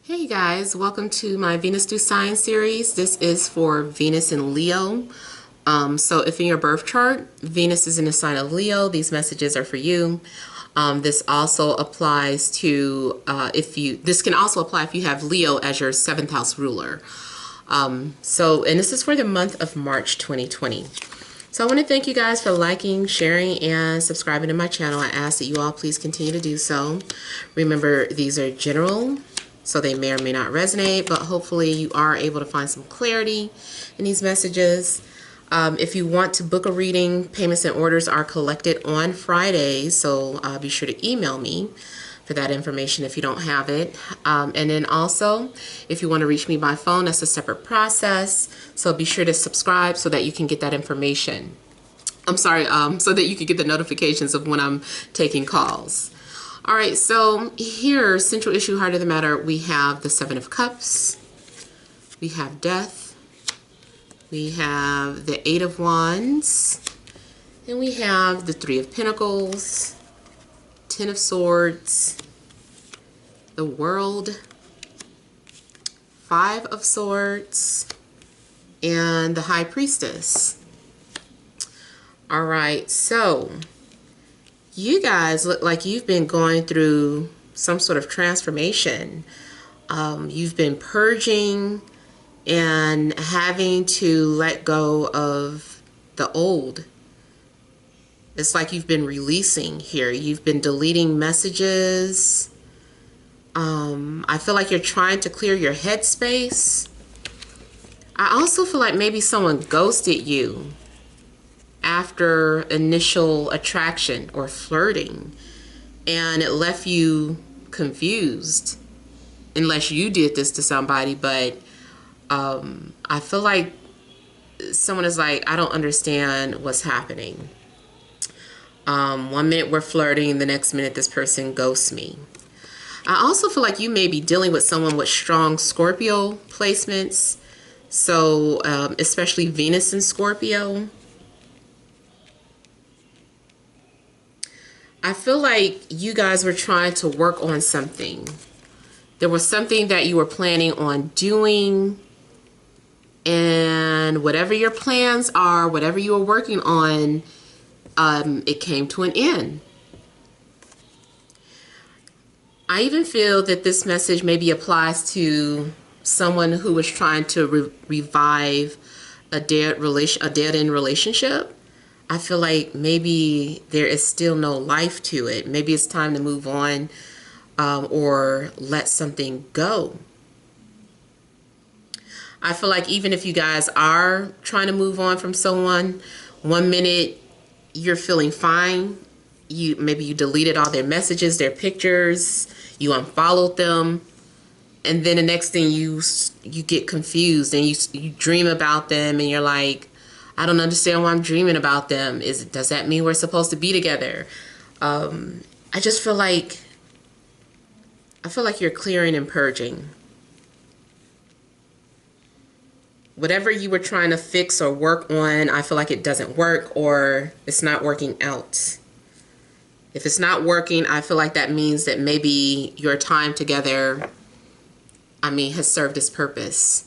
Hey guys, welcome to my Venus through Sign series. This is for Venus and Leo. So if in your birth chart, Venus is in the sign of Leo, these messages are for you. This also applies to this can also apply if you have Leo as your 7th house ruler. And this is for the month of March 2020. So I want to thank you guys for liking, sharing, and subscribing to my channel. I ask that you all please continue to do so. Remember, these are general, so they may or may not resonate, but hopefully you are able to find some clarity in these messages. If you want to book a reading, payments and orders are collected on Fridays, so be sure to email me for that information if you don't have it. And then also, if you want to reach me by phone, that's a separate process, so be sure to subscribe so that you can get that information. So that you can get the notifications of when I'm taking calls. All right, so here, central issue, heart of the matter, we have the 7 of Cups, we have Death, we have the 8 of Wands, and we have the 3 of Pentacles, 10 of Swords, the World, 5 of Swords, and the High Priestess. All right, so you guys look like you've been going through some sort of transformation. You've been purging and having to let go of the old. It's like you've been releasing here. You've been deleting messages. I feel like you're trying to clear your headspace. I also feel like maybe someone ghosted you after initial attraction or flirting, and it left you confused, unless you did this to somebody. But I feel like someone is like, I don't understand what's happening. 1 minute we're flirting, the next minute this person ghosts me. I also feel like you may be dealing with someone with strong Scorpio placements, so especially Venus in Scorpio. I feel like you guys were trying to work on something. There was something that you were planning on doing, and whatever your plans are, whatever you were working on, it came to an end. I even feel that this message maybe applies to someone who was trying to revive a dead-end relationship. I feel like maybe there is still no life to it. Maybe it's time to move on, or let something go. I feel like even if you guys are trying to move on from someone, 1 minute you're feeling fine. Maybe you deleted all their messages, their pictures, you unfollowed them, and then the next thing you get confused and you dream about them, and you're like, I don't understand why I'm dreaming about them. Does that mean we're supposed to be together? I just feel like you're clearing and purging. Whatever you were trying to fix or work on, I feel like it doesn't work, or it's not working out. If it's not working, I feel like that means that maybe your time together, has served its purpose.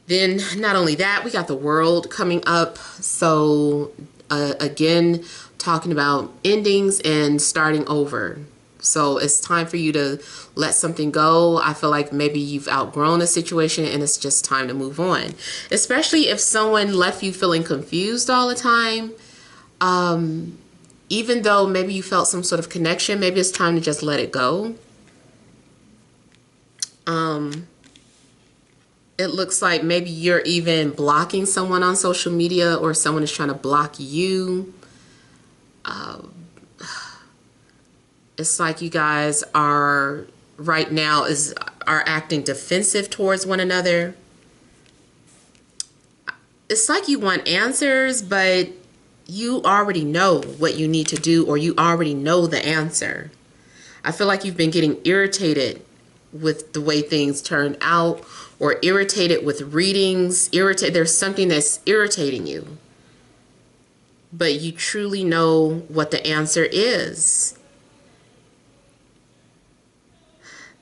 Then not only that, we got the World coming up. So again, talking about endings and starting over. So it's time for you to let something go. I feel like maybe you've outgrown a situation and it's just time to move on. Especially if someone left you feeling confused all the time. Even though maybe you felt some sort of connection, maybe it's time to just let it go. It looks like maybe you're even blocking someone on social media, or someone is trying to block you. It's like you guys are right now are acting defensive towards one another. It's like you want answers, but you already know what you need to do, or you already know the answer. I feel like you've been getting irritated with the way things turned out, or irritated with readings. There's something that's irritating you, but you truly know what the answer is.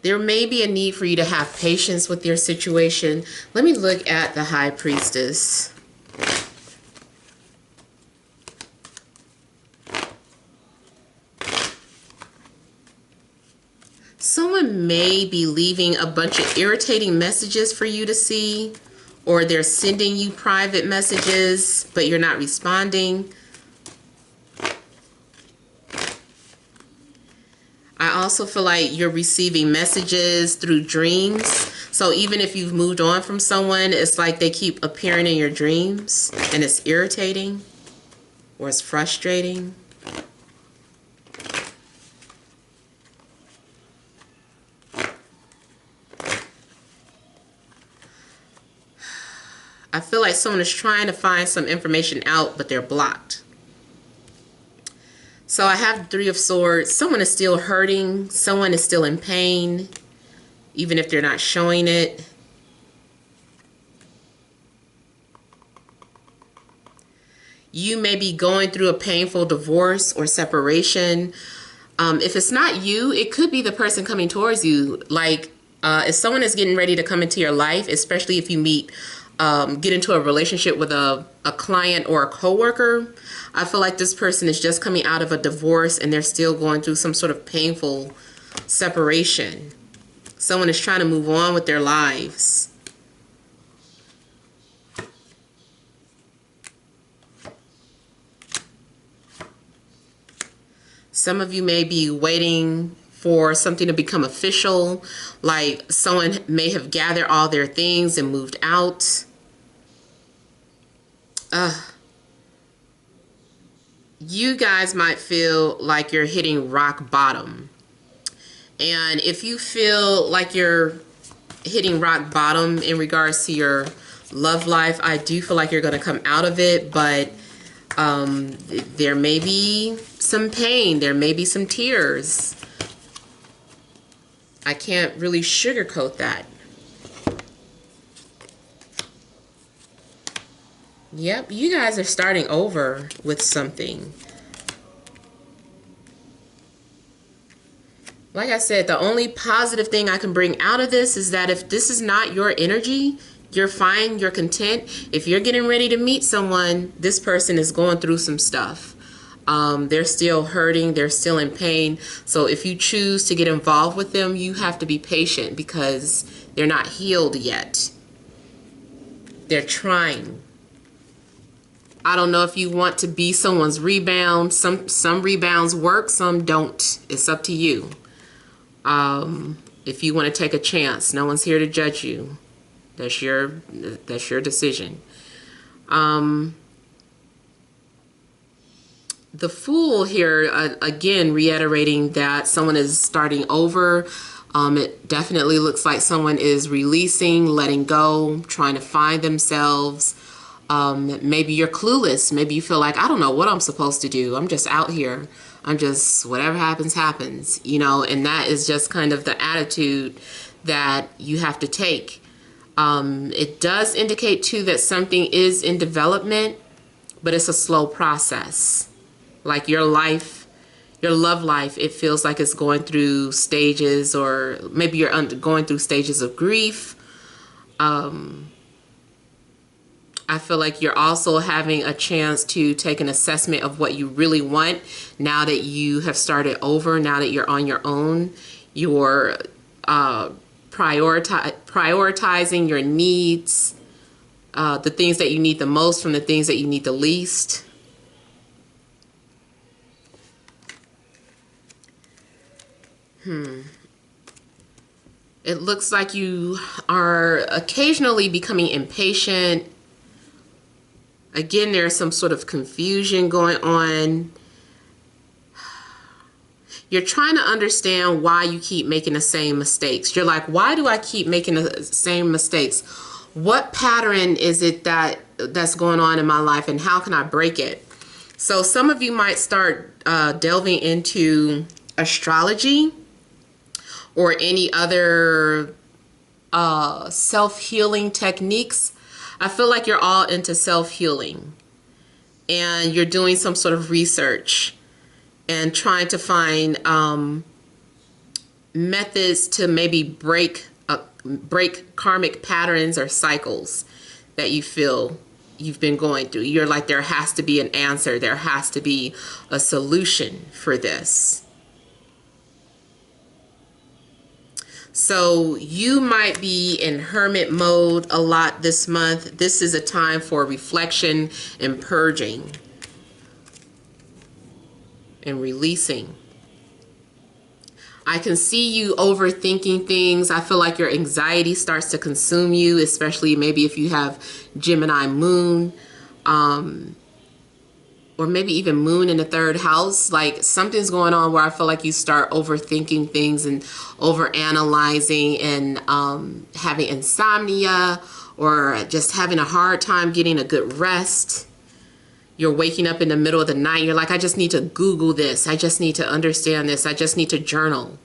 There may be a need for you to have patience with your situation. Let me look at the High Priestess. Someone may be leaving a bunch of irritating messages for you to see, or they're sending you private messages, but you're not responding. I also feel like you're receiving messages through dreams. So even if you've moved on from someone, it's like they keep appearing in your dreams, and it's irritating or it's frustrating. I feel like someone is trying to find some information out, but they're blocked. So I have Three of Swords. Someone is still hurting. Someone is still in pain, even if they're not showing it. You may be going through a painful divorce or separation. If it's not you, it could be the person coming towards you. Like if someone is getting ready to come into your life, especially if you get into a relationship with a client or a coworker, I feel like this person is just coming out of a divorce and they're still going through some sort of painful separation. Someone is trying to move on with their lives. Some of you may be waiting for something to become official, like someone may have gathered all their things and moved out. You guys might feel like you're hitting rock bottom. And if you feel like you're hitting rock bottom in regards to your love life, I do feel like you're going to come out of it, but there may be some pain, there may be some tears. I can't really sugarcoat that. Yep, you guys are starting over with something. Like I said, the only positive thing I can bring out of this is that if this is not your energy, you're fine, you're content. If you're getting ready to meet someone, this person is going through some stuff. They're still hurting, they're still in pain. So if you choose to get involved with them, you have to be patient because they're not healed yet. They're trying. I don't know if you want to be someone's rebound. Some rebounds work, some don't. It's up to you. If you want to take a chance, no one's here to judge you. That's your decision. The Fool here, again, reiterating that someone is starting over. It definitely looks like someone is releasing, letting go, trying to find themselves. Maybe you're clueless. Maybe you feel like, I don't know what I'm supposed to do. I'm just out here. I'm just, whatever happens, happens, you know, and that is just kind of the attitude that you have to take. It does indicate too that something is in development, but it's a slow process. Like your life, your love life, it feels like it's going through stages, or maybe you're going through stages of grief. I feel like you're also having a chance to take an assessment of what you really want now that you have started over, now that you're on your own. You're prioritizing your needs, the things that you need the most from the things that you need the least. It looks like you are occasionally becoming impatient. Again, there's some sort of confusion going on. You're trying to understand why you keep making the same mistakes. You're like, why do I keep making the same mistakes? What pattern is it that's going on in my life, and how can I break it? So some of you might start delving into astrology or any other self-healing techniques. I feel like you're all into self-healing, and you're doing some sort of research and trying to find methods to maybe break karmic patterns or cycles that you feel you've been going through. You're like, there has to be an answer. There has to be a solution for this. So you might be in hermit mode a lot this month. This is a time for reflection and purging and releasing. I can see you overthinking things. I feel like your anxiety starts to consume you, especially maybe if you have Gemini moon, or maybe even moon in the 3rd house. Like something's going on where I feel like you start overthinking things and overanalyzing and having insomnia or just having a hard time getting a good rest. You're waking up in the middle of the night. You're like, I just need to Google this. I just need to understand this. I just need to journal.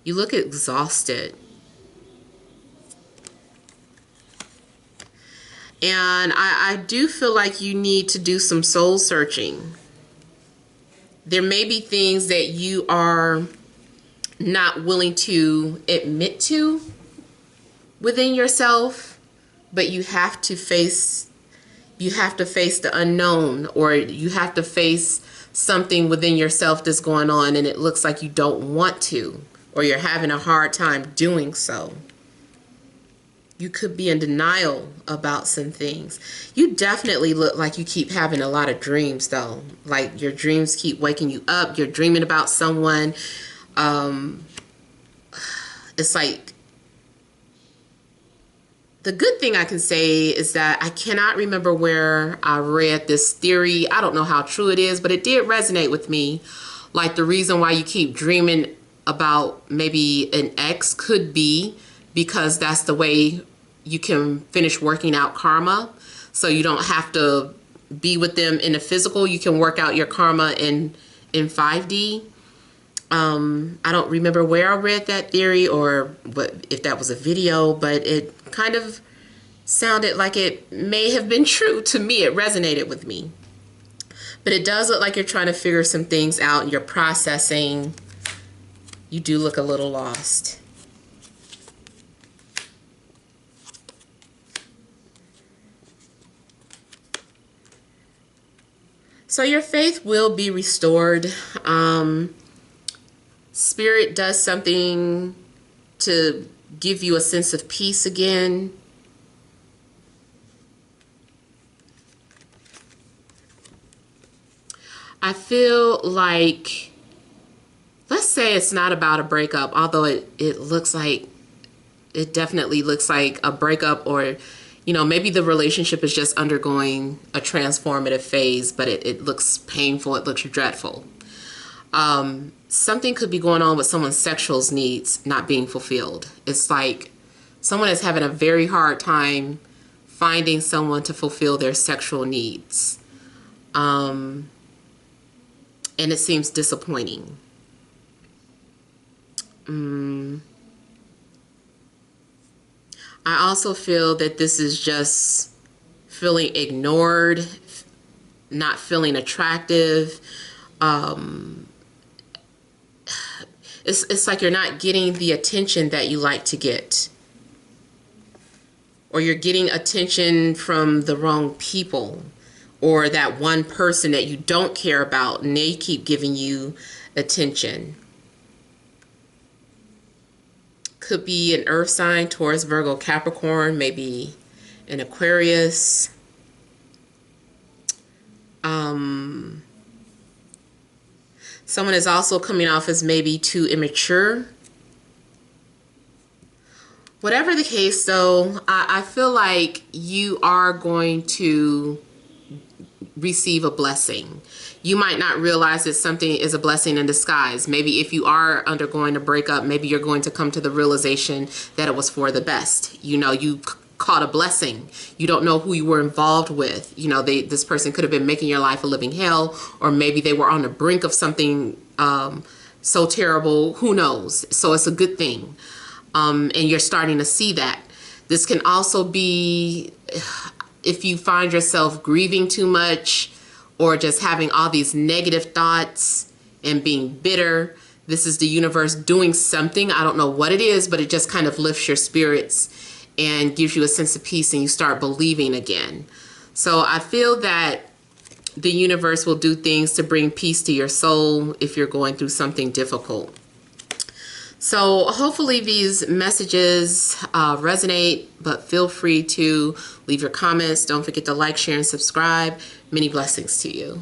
You look exhausted. And I do feel like you need to do some soul searching. There may be things that you are not willing to admit to within yourself, but you have to face the unknown, or you have to face something within yourself that's going on and it looks like you don't want to, or you're having a hard time doing so. You could be in denial about some things. You definitely look like you keep having a lot of dreams though. Like your dreams keep waking you up. You're dreaming about someone. It's like, the good thing I can say is that I cannot remember where I read this theory. I don't know how true it is, but it did resonate with me. Like the reason why you keep dreaming about maybe an ex could be because that's the way you can finish working out karma. So you don't have to be with them in the physical. You can work out your karma in 5D. I don't remember where I read that theory or if that was a video, but it kind of sounded like it may have been true to me. It resonated with me. But it does look like you're trying to figure some things out and you're processing. You do look a little lost. So your faith will be restored. Spirit does something to give you a sense of peace again. I feel like, let's say it's not about a breakup, although it looks like, it definitely looks like a breakup, or you know, maybe the relationship is just undergoing a transformative phase, but it looks painful, it looks dreadful. Something could be going on with someone's sexual needs not being fulfilled. It's like someone is having a very hard time finding someone to fulfill their sexual needs. And it seems disappointing. I also feel that this is just feeling ignored, not feeling attractive. It's like you're not getting the attention that you like to get. Or you're getting attention from the wrong people. Or that one person that you don't care about and they keep giving you attention. Could be an earth sign, Taurus, Virgo, Capricorn, maybe an Aquarius. Someone is also coming off as maybe too immature. Whatever the case though, I feel like you are going to receive a blessing. You might not realize that something is a blessing in disguise. Maybe if you are undergoing a breakup, maybe you're going to come to the realization that it was for the best. You know, you caught a blessing. You don't know who you were involved with. You know, this person could have been making your life a living hell, or maybe they were on the brink of something so terrible. Who knows? So it's a good thing. And you're starting to see that. This can also be if you find yourself grieving too much or just having all these negative thoughts and being bitter. This is the universe doing something. I don't know what it is, but it just kind of lifts your spirits and gives you a sense of peace, and you start believing again. So I feel that the universe will do things to bring peace to your soul if you're going through something difficult. So hopefully these messages resonate, but feel free to leave your comments. Don't forget to like, share, and subscribe. Many blessings to you.